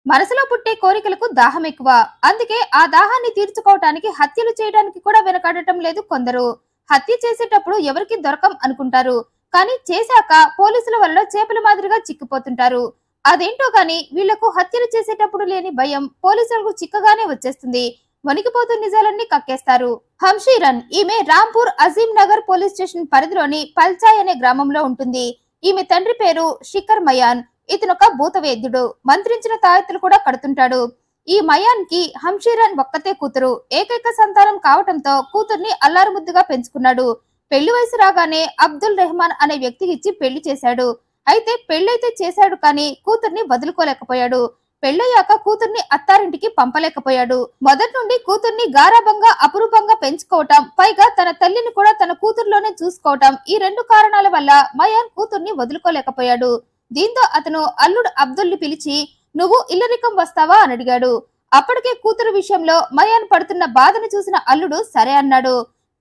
మనసులో పుట్టే కోరికలకు దాహం ఎక్కువ. అందుకే ఆ దాహాన్ని తీర్చుకోవటానికి హత్యలు చేయడానికి కూడా వెనకాడటం లేదు కొందరు. హత్య చేసేటప్పుడు ఎవరికి దొరకం అనుకుంటారు. కానీ చేశాక పోలీసుల వల్ల చేపల మాదిరిగా చిక్కిపోతుంటారు. అదేంటో గాని వీళ్లకు హత్యలు చేసేటప్పుడు లేని భయం పోలీసులకు చిక్కగానే వచ్చేస్తుంది. వణికిపోతూ నిజాలన్నీ కక్కేస్తారు. హంషీరన్ ఈమె రాంపూర్ అజీం నగర్ పోలీస్ స్టేషన్ పరిధిలోని పల్చాయ్ అనే గ్రామంలో ఉంటుంది. ఈమె తండ్రి పేరు షికర్ మయాన్. ఇతనొక భూతవేద్యుడు. మంత్రించిన తాయెత్తులు కూడా కడుతుంటాడు. ఈ మయాన్ కి హంషీరన్ ఒక్కతే కూతురు. ఏకైక సంతానం కావటంతో కూతుర్ని అల్లారుముద్దుగా పెంచుకున్నాడు. పెళ్లి వయసు రాగానే అబ్దుల్ రెహమాన్ అనే వ్యక్తికి ఇచ్చి పెళ్లి చేశాడు. అయితే పెళ్లైతే చేశాడు కానీ కూతుర్ని వదులుకోలేకపోయాడు. పెళ్లయ్యాక కూతుర్ని అత్తారింటికి పంపలేకపోయాడు. మొదటి నుండి కూతుర్ని గారాబంగా అపురూపంగా పెంచుకోవటం, పైగా తన తల్లిని కూడా తన కూతుర్లోనే చూసుకోవటం, ఈ రెండు కారణాల వల్ల మయాన్ కూతుర్ని వదులుకోలేకపోయాడు. దీంతో అతను అల్లుడు అబ్దుల్ని పిలిచి, నువ్వు ఇల్లరికం వస్తావా అని అడిగాడు. అప్పటికే కూతురు విషయంలో మయాన్ పడుతున్న బాధను చూసిన అల్లుడు సరే అన్నాడు.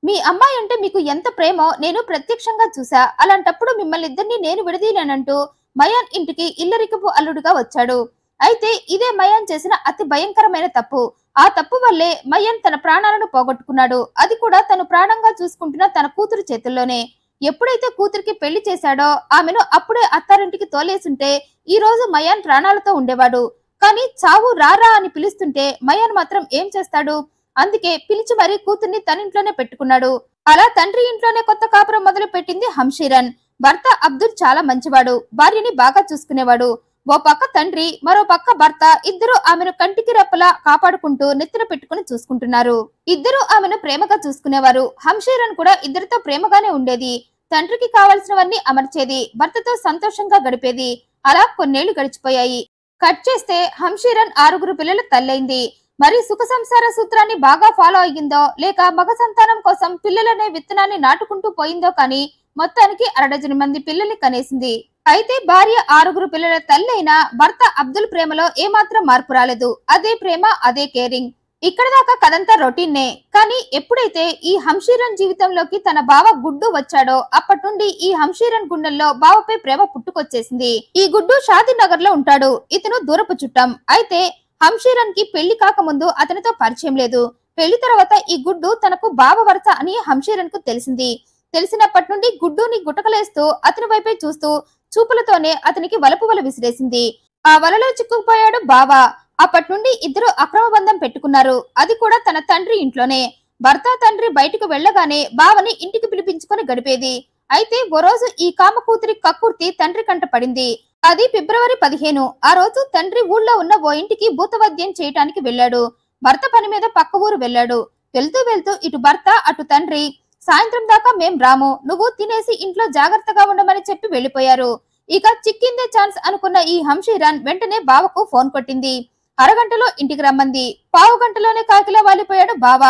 మీ అమ్మాయి అంటే మీకు ఎంత ప్రేమో నేను ప్రత్యక్షంగా చూసా. అలాంటప్పుడు మిమ్మల్ని ఇద్దరిని నేను విడదీయనంటూ మయాన్ ఇంటికి ఇల్లరికపు అల్లుడుగా వచ్చాడు. అయితే ఇదే మయాన్ చేసిన అతి భయంకరమైన తప్పు. ఆ తప్పు వల్లే మయాన్ తన ప్రాణాలను పోగొట్టుకున్నాడు. అది కూడా తను ప్రాణంగా చూసుకుంటున్న తన కూతురు చేతుల్లోనే. ఎప్పుడైతే కూతురికి పెళ్లి చేశాడో ఆమెను అప్పుడే అత్తారింటికి తోలేసుంటే ఈ రోజు మయాన్ ప్రాణాలతో ఉండేవాడు. కానీ చావు రారా అని పిలుస్తుంటే మయాన్ మాత్రం ఏం చేస్తాడు? అందుకే పిలిచి మరీ కూతుర్ని తన ఇంట్లోనే పెట్టుకున్నాడు. అలా తండ్రి ఇంట్లోనే కొత్త కాపురం మొదలు పెట్టింది హంషీరన్. భర్త అబ్దుల్ చాలా మంచివాడు. భార్యని బాగా చూసుకునేవాడు. ఓ పక్క తండ్రి, మరో పక్క భర్త ఇద్దరు ఆమెను కంటికి రెప్పలా కాపాడుకుంటూ నెత్తిన పెట్టుకుని చూసుకుంటున్నారు. ఇద్దరు ఆమెను ప్రేమగా చూసుకునేవారు. హంషీరన్ కూడా ఇద్దరితో ప్రేమగానే ఉండేది. తండ్రికి కావాల్సినవన్నీ అమర్చేది. భర్తతో సంతోషంగా గడిపేది. అలా కొన్నేళ్లు గడిచిపోయాయి. కట్ చేస్తే హంషీరన్ 6 పిల్లల తల్లైంది. మరి సుఖ సంసార సూత్రాన్ని బాగా ఫాలో అయ్యిందో లేక మగ సంతానం కోసం పిల్లలనే విత్తనాన్ని నాటుకుంటూ పోయిందో కానీ మొత్తానికి 6 మంది పిల్లల్ని కనేసింది. అయితే భార్య 6 పిల్లల తల్లైనా భర్త అబ్దుల్ ప్రేమలో ఏమాత్రం మార్పు రాలేదు. అదే ప్రేమ, అదే కేరింగ్. ఇక్కడ దాకా కథంతా రొటీన్నే. కానీ ఎప్పుడైతే ఈ హంషీరన్ జీవితంలోకి తన బావ గుడ్డు వచ్చాడో అప్పటి నుండి ఈ హంషీరన్ గుండెల్లో బావపై ప్రేమ పుట్టుకొచ్చేసింది. ఈ గుడ్డు షాదీ నగర్ లో ఉంటాడు. ఇతను దూరపు చుట్టం. అయితే హంషీరన్ కి పెళ్లి కాకముందు అతనితో పరిచయం లేదు. పెళ్లి తర్వాత ఈ గుడ్డు తనకు బావ వరస అని హంషీరన్ కు తెలిసింది. తెలిసినప్పటి నుండి గుడ్డుని గుటకలేస్తూ అతని వైపే చూస్తూ చూపులతోనే అతనికి వలపు వల విసిరేసింది. ఆ వలలో చిక్కుకుపోయాడు బావ. అప్పటి నుండి ఇద్దరు అక్రమ బంధం పెట్టుకున్నారు. అది కూడా తన తండ్రి ఇంట్లోనే. భర్త తండ్రి బయటకు వెళ్లగానే బావని ఇంటికి పిలిపించుకొని గడిపేది. అయితే ఓ రోజు ఈ కామ కూతురి కక్కుర్తి తండ్రి కంట పడింది. అది ఫిబ్రవరి 15. ఆ రోజు తండ్రి ఊళ్ళో ఉన్న ఓ ఇంటికి భూతవద్యం చేయటానికి వెళ్లాడు. భర్త పని మీద పక్క ఊరు వెళ్లాడు. వెళ్తూ వెళ్తూ ఇటు భర్త అటు తండ్రి, సాయంత్రం దాకా మేం రాము, నువ్వు తినేసి ఇంట్లో జాగ్రత్తగా ఉండమని చెప్పి వెళ్లిపోయారు. ఇక చిక్కిందే ఛాన్స్ అనుకున్న ఈ హంషీరన్ వెంటనే బావకు ఫోన్ కొట్టింది. అరగంటలో ఇంటికి రమ్మంది. పావు గంటలోనే కాకిలా వాలిపోయాడు బావ.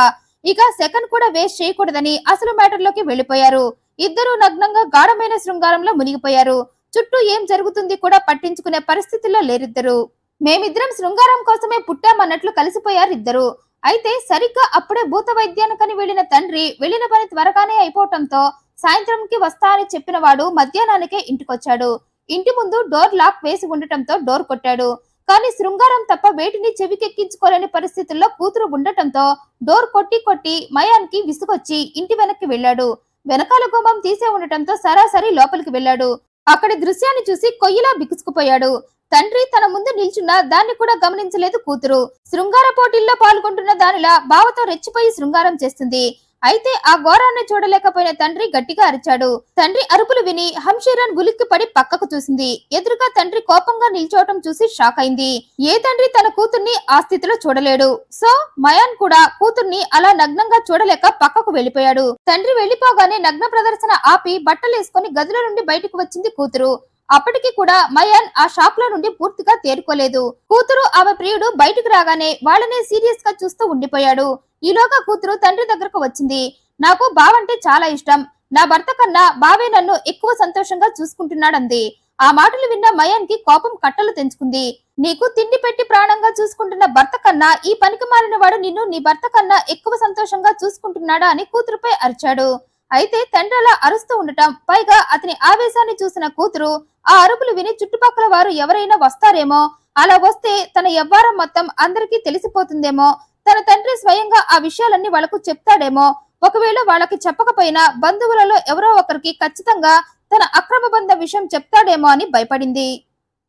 ఇక సెకండ్ కూడా వేస్ట్ చేయకూడదని అసలు మ్యాటర్ లోకి వెళ్లిపోయారు. ఇద్దరు నగ్నంగా గాఢమైన శృంగారంలో మునిగిపోయారు. చుట్టూ ఏం జరుగుతుంది కూడా పట్టించుకునే పరిస్థితుల్లో లేరిద్దరు. మేమిద్దరం శృంగారం కోసమే పుట్టామన్నట్లు కలిసిపోయారిద్దరు. అయితే సరిగ్గా అప్పుడే భూత వైద్యానికని వెళ్లిన తండ్రి వెళ్లిన పని త్వరగానే అయిపోవటంతో సాయంత్రంకి వస్తా అని చెప్పిన వాడు మధ్యాహ్నానికే ఇంటికొచ్చాడు. ఇంటి ముందు డోర్ లాక్ వేసి ఉండటంతో డోర్ కొట్టాడు. కానీ శృంగారం తప్ప వేటిని చెవికెక్కించుకోలేని పరిస్థితుల్లో కూతురు ఉండటంతో డోర్ కొట్టి కొట్టి మయాన్ కి విసుగొచ్చి ఇంటి వెనక్కి వెళ్లాడు. వెనకాల గుమ్మం తీసే ఉండటంతో సరాసరి లోపలికి వెళ్లాడు. అక్కడి దృశ్యాన్ని చూసి కొయ్యిలా బిగుసుకుపోయాడు. తండ్రి తన ముందు నిల్చున్న దాన్ని కూడా గమనించలేదు కూతురు. శృంగార పోటీల్లో పాల్గొంటున్న దానిలా బావతో రెచ్చిపోయి శృంగారం చేస్తుంది. అయితే ఆ ఘోరాన్ని చూడలేకపోయిన తండ్రి గట్టిగా అరిచాడు. తండ్రి అరుపులు విని హంషీరన్ ఉలిక్కి పడి పక్కకు చూసింది. ఎదురుగా తండ్రి కోపంగా నిల్చోవటం చూసి షాక్ అయింది. ఏ తండ్రి తన కూతుర్ని ఆ స్థితిలో చూడలేడు. సో మయాన్ కూడా కూతుర్ని అలా నగ్నంగా చూడలేక పక్కకు వెళ్లిపోయాడు. తండ్రి వెళ్లిపోగానే నగ్న ప్రదర్శన ఆపి బట్టలేసుకుని గదిలో నుండి బయటకు వచ్చింది కూతురు. అప్పటికి కూడా మయాన్ ఆ షాక్ లో నుండి పూర్తిగా తేరుకోలేదు. కూతురు ఆమె ప్రియుడు బయటకు రాగానే వాళ్ళనే సీరియస్ గా చూస్తూ ఉండిపోయాడు. ఈలోగా కూతురు తండ్రి దగ్గరకు వచ్చింది. నాకు బావంటే చాలా ఇష్టం. నా భర్త కన్నా బావే నన్ను ఎక్కువ సంతోషంగా చూసుకుంటున్నాడంది. ఆ మాటలు విన్న మయాన్ కి కోపం కట్టలు తెంచుకుంది. నీకు తిండి పెట్టి ప్రాణంగా చూసుకుంటున్న భర్త కన్నా ఈ పనికి మారిన వాడు నిన్ను నీ భర్త కన్నా ఎక్కువ సంతోషంగా చూసుకుంటున్నాడా అని కూతురుపై అరిచాడు. అయితే తండ్రి అలా అరుస్తూ ఉండటం, పైగా అతని ఆవేశాన్ని చూసిన కూతురు ఆ అరుపులు విని చుట్టుపక్కల వారు ఎవరైనా వస్తారేమో, అలా వస్తే తన యవ్వారం మొత్తం అందరికీ తెలిసిపోతుందేమో, తన తండ్రి స్వయంగా ఆ విషయాలన్నీ వాళ్లకు చెప్తాడేమో, ఒకవేళ వాళ్ళకి చెప్పకపోయినా బంధువులలో ఎవరో ఒకరికి ఖచ్చితంగా తన అక్రమ బంధం విషయం చెప్తాడేమో అని భయపడింది.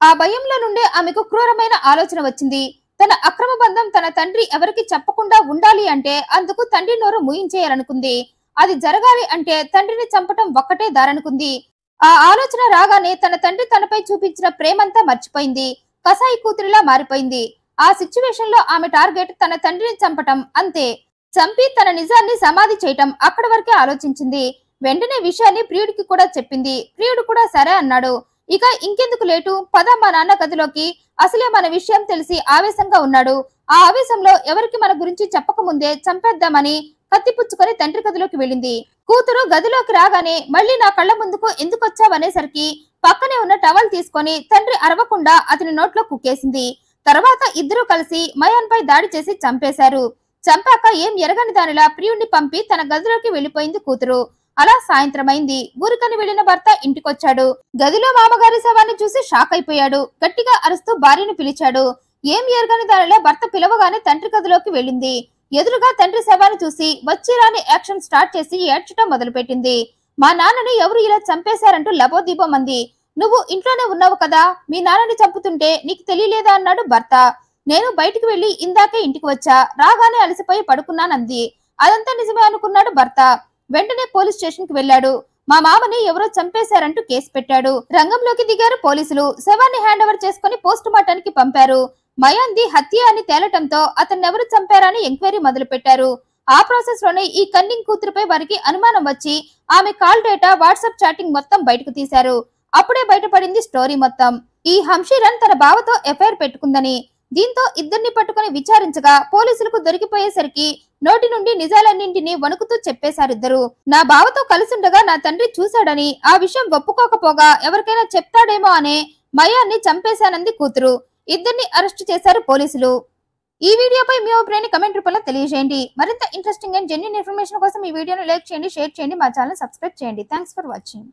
ఆ భయంలో నుండే ఆమెకు క్రూరమైన ఆలోచన వచ్చింది. తన అక్రమ బంధం తన తండ్రి ఎవరికి చెప్పకుండా ఉండాలి అంటే అందుకు తండ్రి నోరు మూయించేయాలనుకుంది. అది జరగాలి అంటే తండ్రిని చంపటం ఒక్కటే దారనుకుంది. ఆ ఆలోచన రాగానే తన తండ్రి తనపై చూపించిన ప్రేమంతా మర్చిపోయింది. కసాయి కూతురిలా మారిపోయింది. ఆ సిచ్యువేషన్ లో ఆమె టార్గెట్ తన తండ్రిని చంపటం అంతే. చంపి తన నిజాన్ని సమాధి చేయటం అక్కడి వరకే ఆలోచించింది. వెంటనే విషయాన్ని ప్రియుడికి కూడా చెప్పింది. ప్రియుడు కూడా సరే అన్నాడు. ఇక ఇంకెందుకు లేటు, పద మా నాన్న గదిలోకి. అసలే మన విషయం తెలిసి ఆవేశంగా ఉన్నాడు. ఆ ఆవేశంలో ఎవరికి మన గురించి చెప్పకముందే చంపేద్దామని కత్తిపుచ్చుకొని తండ్రి గదిలోకి వెళ్ళింది. కూతురు గదిలోకి రాగానే మళ్ళీ నా కళ్ళ ముందుకు ఎందుకొచ్చావనేసరికి పక్కనే ఉన్న టవల్ తీసుకొని తండ్రి అరవకుండా అతని నోట్లో కుక్కేసింది. తర్వాత ఇద్దరూ కలిసి మయాన్ పై దాడి చేసి చంపేశారు. చంపాక ఏం ఎరగని దానిలా ప్రియుణ్ణి పంపి తన గదిలోకి వెళ్లిపోయింది కూతురు. అలా సాయంత్రమైంది. ఊరికని వెళ్లిన భర్త ఇంటికొచ్చాడు. గదిలో మామగారి శవాన్ని చూసి షాక్ అయిపోయాడు. గట్టిగా అరుస్తూ భార్యను పిలిచాడు. ఏం ఎరగని దానిలో భర్త పిలవగానే తండ్రి గదిలోకి వెళ్ళింది. ఎదురుగా తండ్రి శవాన్ని చూసి వచ్చిరాని యాక్షన్ స్టార్ట్ చేసి ఏడ్చడం మొదలుపెట్టింది. మా నాన్నని ఎవరు ఇలా చంపేశారంటూ లబోదీపమంది. నువ్వు ఇంట్లోనే ఉన్నావు కదా, మీ నాన్నని చంపుతుంటే నీకు తెలియలేదా అన్నాడు భర్త. నేను బయటికి వెళ్లి ఇందాకే ఇంటికి వచ్చా, రాగానే అలసిపోయి పడుకున్నానంది. అదంతా నిజమే అనుకున్నాడు భర్త. వెంటనే పోలీస్ స్టేషన్ కి వెళ్లాడు. మా మామని ఎవరో చంపేశారంటూ కేసు పెట్టాడు. రంగంలోకి దిగారు పోలీసులు. శవాన్ని హ్యాండ్ ఓవర్ చేసుకుని పోస్ట్ మార్టానికి పంపారు. మయాంది హత్య అని తేలటంతో అతన్నెవరు చంపారని ఎంక్వైరీ మొదలు పెట్టారు. ఆ ప్రాసెస్ లోనే ఈ కన్నింగ్ కూతురుపై వారికి అనుమానం వచ్చి ఆమె కాల్ డేటా, వాట్సాప్ చాటింగ్ మొత్తం బయటకు తీశారు. అప్పుడే బయటపడింది స్టోరీ మొత్తం. ఈ హంషీరన్ తన బావతో ఎఫ్ఐఆర్ పెట్టుకుందని. దీంతో ఇద్దరిని పట్టుకుని విచారించగా పోలీసులకు దొరికిపోయేసరికి నోటి నుండి నిజాలన్నింటినీ వణుకుతూ చెప్పేశారిద్దరు. నా బావతో కలిసుండగా నా తండ్రి చూశాడని, ఆ విషయం ఒప్పుకోకపోగా ఎవరికైనా చెప్తాడేమో అనే మయాన్ని చంపేశానంది కూతురు. ఇద్దరిని అరెస్ట్ చేశారు పోలీసులు. ఈ వీడియోపై మీ అభిప్రాయాన్ని కమెంట్ రూపంలో తెలియజేయండి. మరింత ఇంట్రెస్టింగ్ అండ్ జెన్యూన్ ఇన్ఫర్మేషన్ కోసం ఈ వీడియోని లైక్ చేయండి, షేర్ చేయండి, మా ఛానల్ సబ్స్క్రైబ్ చేయండి. Thanks for watching.